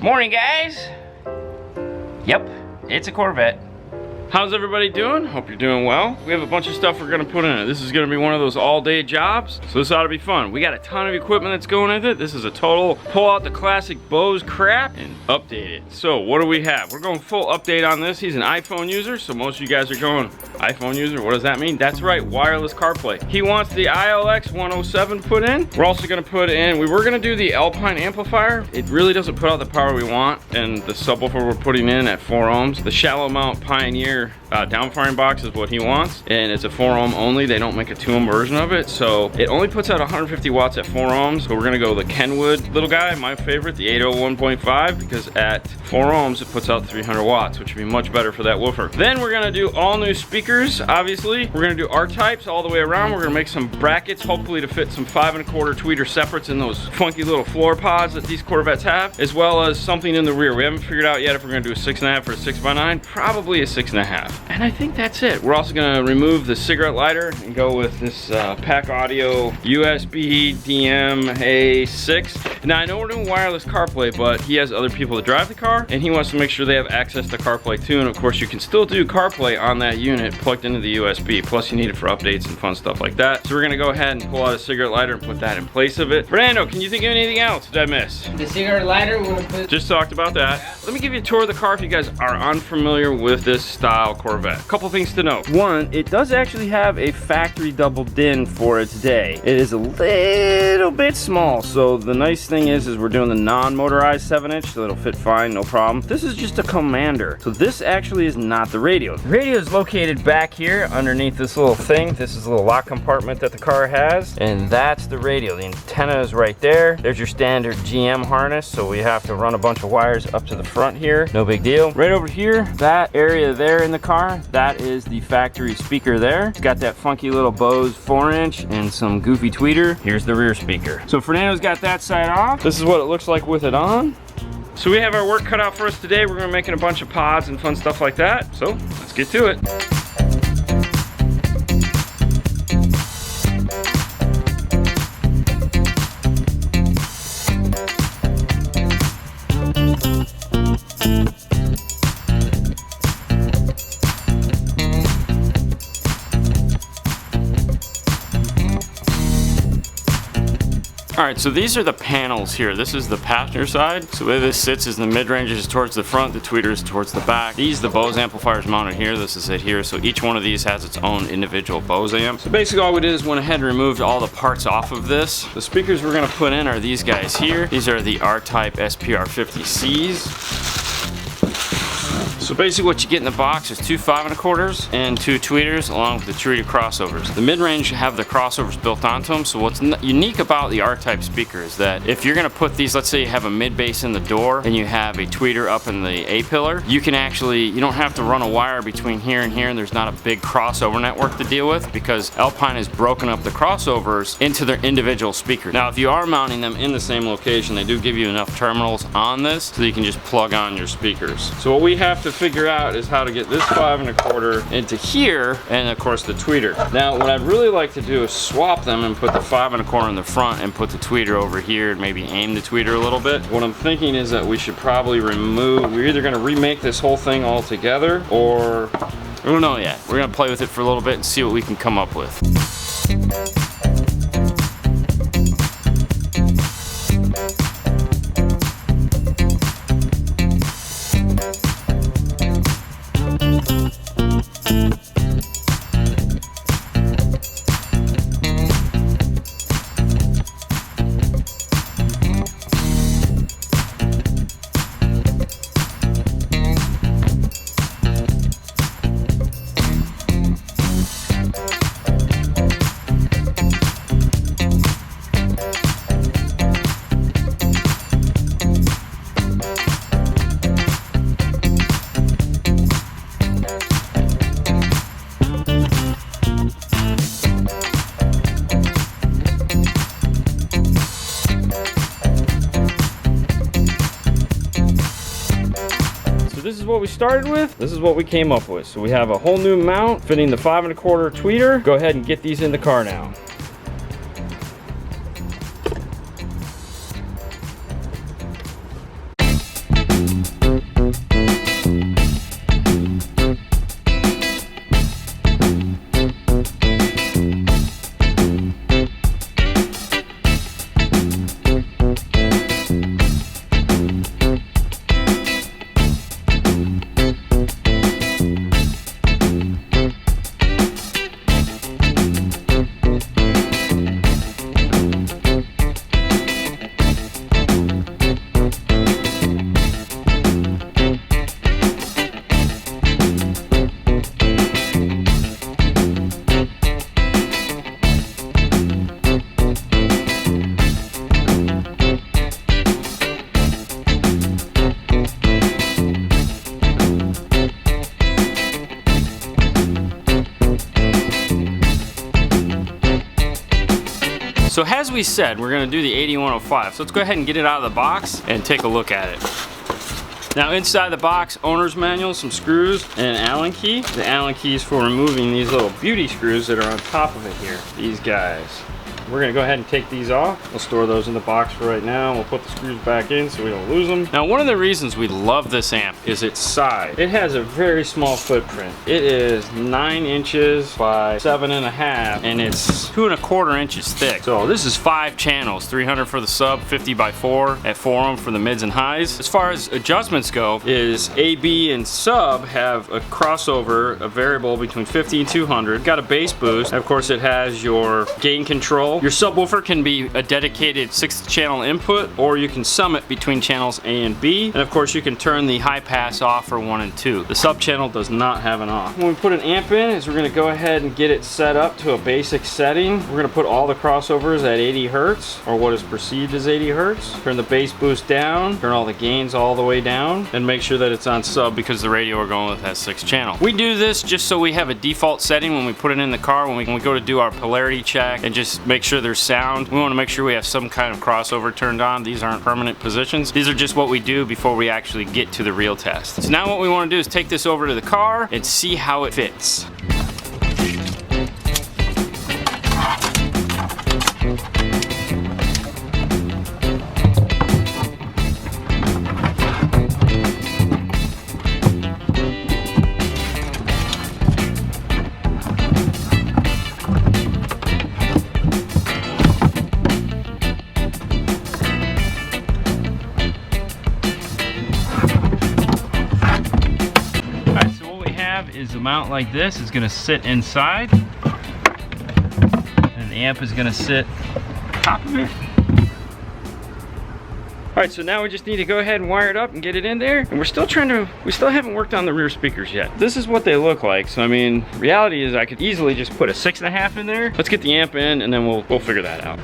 Morning, guys. Yep, it's a Corvette. How's everybody doing? Hope you're doing well. We have a bunch of stuff we're gonna put in it. This is gonna be one of those all-day jobs, so this ought to be fun. We got a ton of equipment that's going with it. This is a total pull out the classic Bose crap and update it. So what do we have? We're going full update on this. He's an iPhone user, so most of you guys are going, iPhone user, what does that mean? That's right, wireless CarPlay. He wants the ILX107 put in. We're also gonna put in, we were gonna do the Alpine amplifier. It really doesn't put out the power we want, and the subwoofer we're putting in at 4 ohms. The shallow mount Pioneer downfiring box is what he wants, and it's a 4 ohm only. They don't make a 2 ohm version of it, so it only puts out 150 watts at 4 ohms. So we're gonna go the Kenwood little guy, my favorite, the 801.5, because at 4 ohms it puts out 300 watts, which would be much better for that woofer. Then we're gonna do all new speakers. Obviously, we're gonna do R-types all the way around. We're gonna make some brackets, hopefully to fit some 5 1/4 tweeter separates in those funky little floor pods that these Corvettes have, as well as something in the rear. We haven't figured out yet if we're gonna do a 6.5 or a 6x9, probably a 6.5. And I think that's it. We're also gonna remove the cigarette lighter and go with this Pack Audio USB DM-A6. Now I know we're doing wireless CarPlay, but he has other people that drive the car, and he wants to make sure they have access to CarPlay too. And of course, you can still do CarPlay on that unit plugged into the USB. Plus, you need it for updates and fun stuff like that. So we're gonna go ahead and pull out a cigarette lighter and put that in place of it. Fernando, can you think of anything else did I miss? The cigarette lighter, we're gonna put... Just talked about that. Let me give you a tour of the car if you guys are unfamiliar with this style Corvette. A couple things to note. One, it does actually have a factory double din for its day. It is a little bit small, so the nice thing is we're doing the non-motorized 7-inch, so it'll fit fine, no problem. This is just a Commander, so this actually is not the radio. The radio is located back here underneath this little thing. This is a little lock compartment that the car has, and that's the radio. The antenna is right there. There's your standard GM harness, so we have to run a bunch of wires up to the front here. No big deal. Right over here, that area there in the car, that is the factory speaker there. It's got that funky little Bose 4-inch and some goofy tweeter. Here's the rear speaker. So Fernando's got that side off. This is what it looks like with it on. So we have our work cut out for us today. We're gonna be making a bunch of pods and fun stuff like that. So let's get to it. All right, so these are the panels here. This is the passenger side. So the way this sits is the mid-range is towards the front, the tweeter is towards the back. These, the Bose amplifiers mounted here. This is it here. So each one of these has its own individual Bose amp. So basically all we did is went ahead and removed all the parts off of this. The speakers we're gonna put in are these guys here. These are the R-type SPR50Cs. So basically what you get in the box is 2 5 1/4s and 2 tweeters along with the tweeter crossovers. The mid-range have the crossovers built onto them, so what's unique about the R-type speaker is that if you're gonna put these, let's say you have a mid-bass in the door and you have a tweeter up in the A-pillar, you can actually, you don't have to run a wire between here and here, and there's not a big crossover network to deal with because Alpine has broken up the crossovers into their individual speakers. Now if you are mounting them in the same location, they do give you enough terminals on this so you can just plug on your speakers. So what we have to figure out is how to get this 5 1/4 into here, and of course the tweeter. Now what I'd really like to do is swap them and put the 5 1/4 in the front and put the tweeter over here and maybe aim the tweeter a little bit. What I'm thinking is that we should probably remove, we're either going to remake this whole thing all together, or we don't know yet. We're going to play with it for a little bit and see what we can come up with. this is what we started with. This is what we came up with. So we have a whole new mount fitting the 5 1/4 tweeter. Go ahead and get these in the car now. So as we said, we're gonna do the 8105. So let's go ahead and get it out of the box and take a look at it. Now inside the box, owner's manual, some screws, and an Allen key. The Allen key is for removing these little beauty screws that are on top of it here. These guys. We're gonna go ahead and take these off. We'll store those in the box for right now. We'll put the screws back in so we don't lose them. Now, one of the reasons we love this amp is its size. It has a very small footprint. It is 9 inches by 7.5, and it's 2¼ inches thick. So this is 5 channels, 300 for the sub, 50 by 4 at 4 ohm for the mids and highs. As far as adjustments go, is A, B, and sub have a crossover, a variable between 50 and 200. Got a bass boost. And of course, it has your gain control. Your subwoofer can be a dedicated 6-channel input, or you can sum it between channels A and B. And of course, you can turn the high pass off for 1 and 2. The sub channel does not have an off. When we put an amp in, is we're gonna go ahead and get it set up to a basic setting. We're gonna put all the crossovers at 80 hertz, or what is perceived as 80 hertz. Turn the bass boost down, turn all the gains all the way down, and make sure that it's on sub because the radio we're going with has 6 channel. We do this just so we have a default setting when we put it in the car, when we go to do our polarity check, and just make sure there's sound. We want to make sure we have some kind of crossover turned on. These aren't permanent positions. These are just what we do before we actually get to the real test. So now what we want to do is take this over to the car and see how it fits. Is a mount like this is going to sit inside, and the amp is going to sit on top of it. Alright, so now we just need to go ahead and wire it up and get it in there. And we still haven't worked on the rear speakers yet. This is what they look like. So I mean, reality is I could easily just put a 6.5 in there. Let's get the amp in and then we'll figure that out.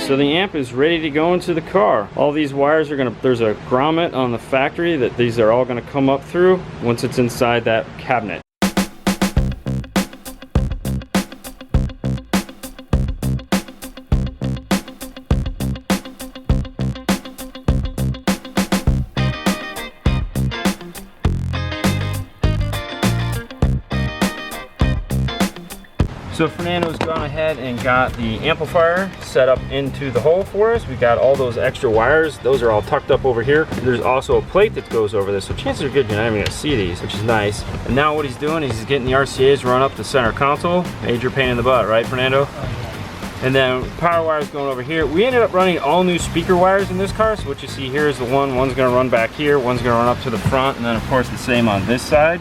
So the amp is ready to go into the car. All these wires are there's a grommet on the factory that these are all gonna come up through once it's inside that cabinet. So Fernando's gone ahead and got the amplifier set up into the hole for us. We got all those extra wires. Those are all tucked up over here. There's also a plate that goes over this, so chances are good you're not even gonna see these, which is nice. And now what he's doing is he's getting the RCA's run up the center console. Major pain in the butt, right, Fernando? And then power wires going over here. We ended up running all new speaker wires in this car, so what you see here is the one's gonna run back here, one's gonna run up to the front, and then of course the same on this side.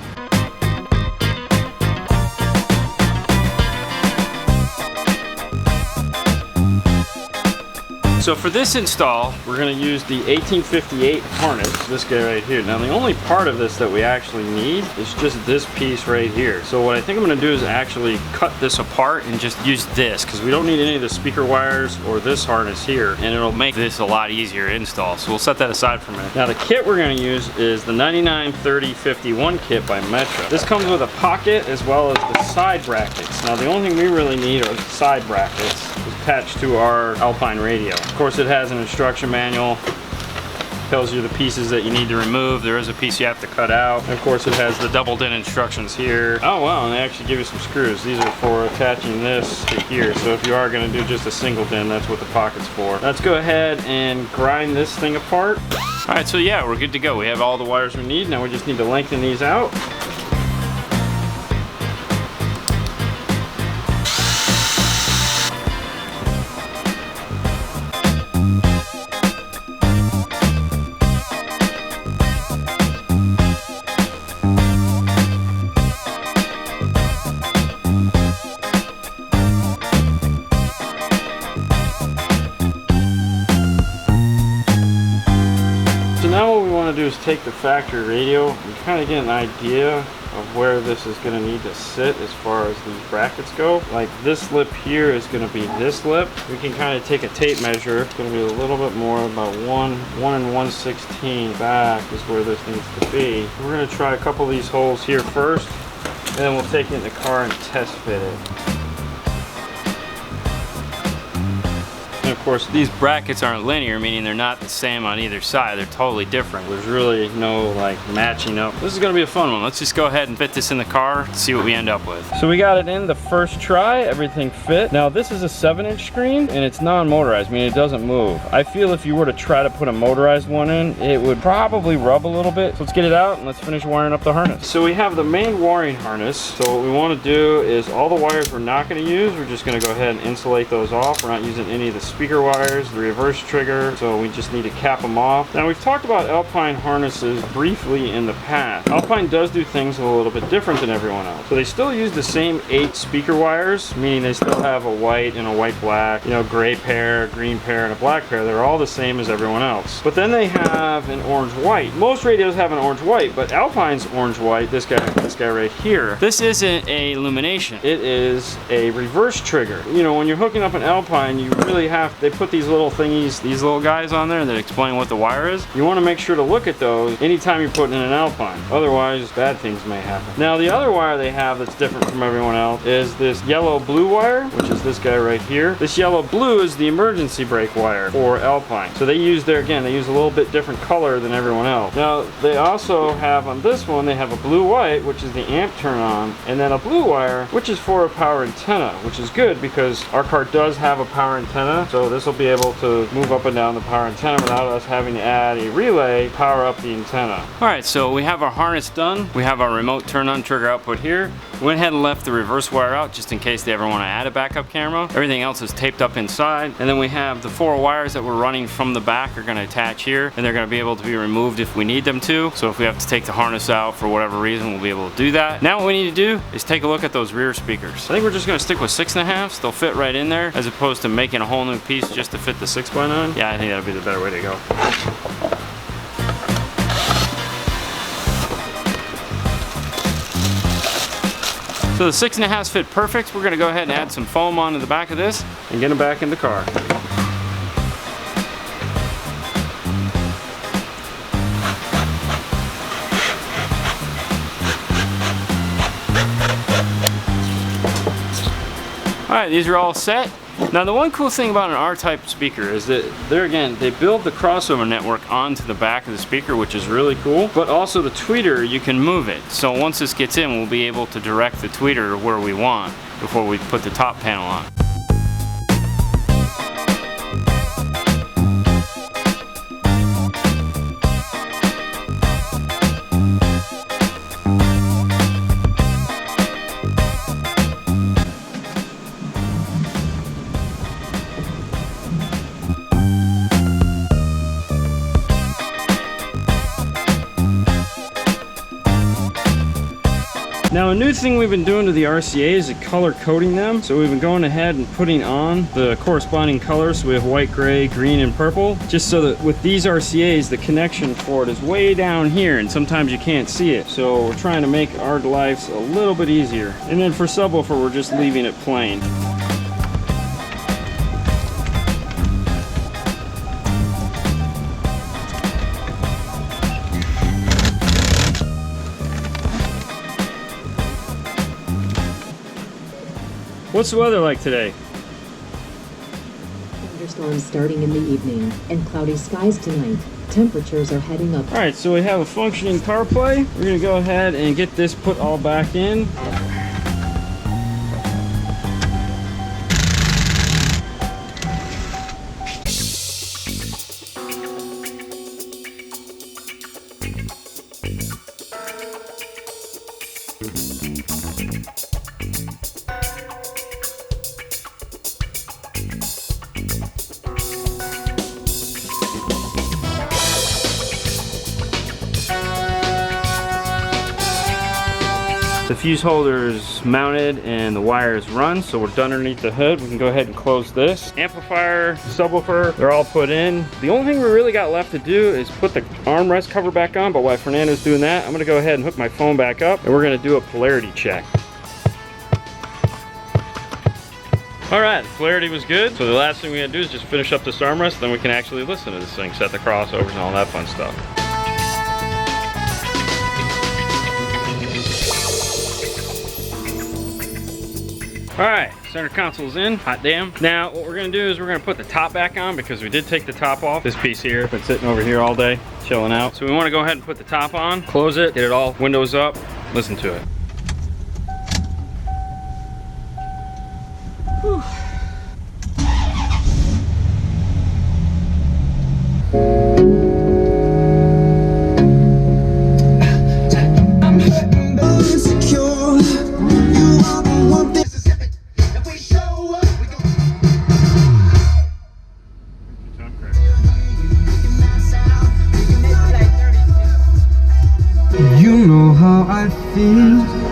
So for this install, we're going to use the 1858 harness, this guy right here. Now the only part of this that we actually need is just this piece right here. So what I think I'm going to do is actually cut this apart and just use this, because we don't need any of the speaker wires or this harness here, and it'll make this a lot easier to install. So we'll set that aside for a minute. Now the kit we're going to use is the 993051 kit by Metro. This comes with a pocket as well as the side brackets. Now the only thing we really need are the side brackets attached to our Alpine radio. Of course, it has an instruction manual, tells you the pieces that you need to remove. There is a piece you have to cut out. And of course, it has the doubled in instructions here. Oh wow, and they actually give you some screws. These are for attaching this to here. So if you are gonna do just a single din, that's what the pocket's for. Let's go ahead and grind this thing apart. All right, so yeah, we're good to go. We have all the wires we need. Now we just need to lengthen these out. take the factory radio and kind of get an idea of where this is going to need to sit as far as these brackets go. Like this lip here is going to be this lip. We can kind of take a tape measure. It's going to be a little bit more, about 1 and 1/16 back is where this needs to be. We're going to try a couple of these holes here first, and then we'll take it in the car and test fit it. And of course, these brackets aren't linear, meaning they're not the same on either side. They're totally different. There's really no like matching up. This is gonna be a fun one. Let's just go ahead and fit this in the car to see what we end up with. So we got it in the first try, everything fit. Now this is a 7-inch screen and it's non-motorized, meaning it doesn't move. I feel if you were to try to put a motorized one in, it would probably rub a little bit. So let's get it out and let's finish wiring up the harness. So we have the main wiring harness. So what we wanna do is all the wires we're not gonna use, we're just gonna go ahead and insulate those off. We're not using any of the speaker wires, the reverse trigger, so we just need to cap them off. Now we've talked about Alpine harnesses briefly in the past. Alpine does do things a little bit different than everyone else. So they still use the same 8 speaker wires, meaning they still have a white and a white black, you know, gray pair, a green pair, and a black pair. They're all the same as everyone else. But then they have an orange white. Most radios have an orange white, but Alpine's orange white, this guy right here, this isn't a illumination. It is a reverse trigger. You know, when you're hooking up an Alpine, you really have, they put these little thingies, these little guys on there that explain what the wire is. You want to make sure to look at those anytime you're putting in an Alpine. Otherwise, bad things may happen. Now, the other wire they have that's different from everyone else is this yellow-blue wire, which is this guy right here. This yellow-blue is the emergency brake wire for Alpine. So they use there, again, they use a little bit different color than everyone else. Now, they also have on this one, they have a blue-white, which is the amp turn on, and then a blue wire, which is for a power antenna, which is good because our car does have a power antenna. So this will be able to move up and down the power antenna without us having to add a relay to power up the antenna. Alright, so we have our harness done. We have our remote turn on trigger output here. We went ahead and left the reverse wire out just in case they ever want to add a backup camera. Everything else is taped up inside. And then we have the 4 wires that we're running from the back are going to attach here, and they're going to be able to be removed if we need them to. So if we have to take the harness out for whatever reason, we'll be able to do that. Now what we need to do is take a look at those rear speakers. I think we're just going to stick with 6.5s. They'll fit right in there as opposed to making a whole new piece just to fit the 6x9. Yeah, I think that'll be the better way to go. So the 6.5s fit perfect. We're gonna go ahead and add some foam onto the back of this and get them back in the car. All right, these are all set. Now the one cool thing about an R-type speaker is that they build the crossover network onto the back of the speaker, which is really cool, but also the tweeter, you can move it. So once this gets in, we'll be able to direct the tweeter where we want before we put the top panel on. Now a new thing we've been doing to the RCA is color coding them. So we've been going ahead and putting on the corresponding colors. So we have white, gray, green, and purple. Just so that with these RCAs, the connection for it is way down here and sometimes you can't see it. So we're trying to make our lives a little bit easier. And then for subwoofer, we're just leaving it plain. What's the weather like today? Thunderstorms starting in the evening and cloudy skies tonight. Temperatures are heading up. All right, so we have a functioning CarPlay. We're gonna go ahead and get this put all back in. The fuse holder is mounted and the wire is run, so we're done underneath the hood. We can go ahead and close this. Amplifier, subwoofer, they're all put in. The only thing we really got left to do is put the armrest cover back on, but while Fernando's doing that, I'm gonna go ahead and hook my phone back up and we're gonna do a polarity check. All right, the polarity was good. So the last thing we gotta do is just finish up this armrest, then we can actually listen to this thing, set the crossovers and all that fun stuff. All right, center console's in, hot damn. Now, what we're gonna do is we're gonna put the top back on because we did take the top off. This piece here, been sitting over here all day, chilling out. So we wanna go ahead and put the top on, close it, get it all windows up, listen to it. Whew. You know how I feel.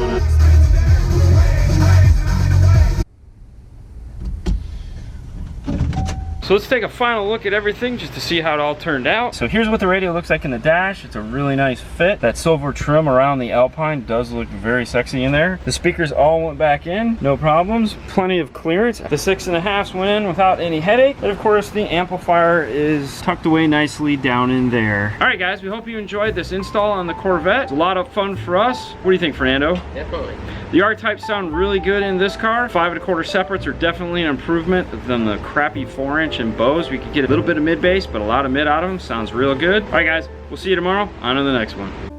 So let's take a final look at everything just to see how it all turned out. So here's what the radio looks like in the dash. It's a really nice fit. That silver trim around the Alpine does look very sexy in there. The speakers all went back in, no problems. Plenty of clearance. The 6.5s went in without any headache. And of course the amplifier is tucked away nicely down in there. All right guys, we hope you enjoyed this install on the Corvette. It's a lot of fun for us. What do you think, Fernando? Definitely. The R-type sound really good in this car. 5 1/4 separates are definitely an improvement than the crappy 4-inch in Bose. We could get a little bit of mid bass, but a lot of mid out of them. Sounds real good. All right guys, we'll see you tomorrow on to the next one.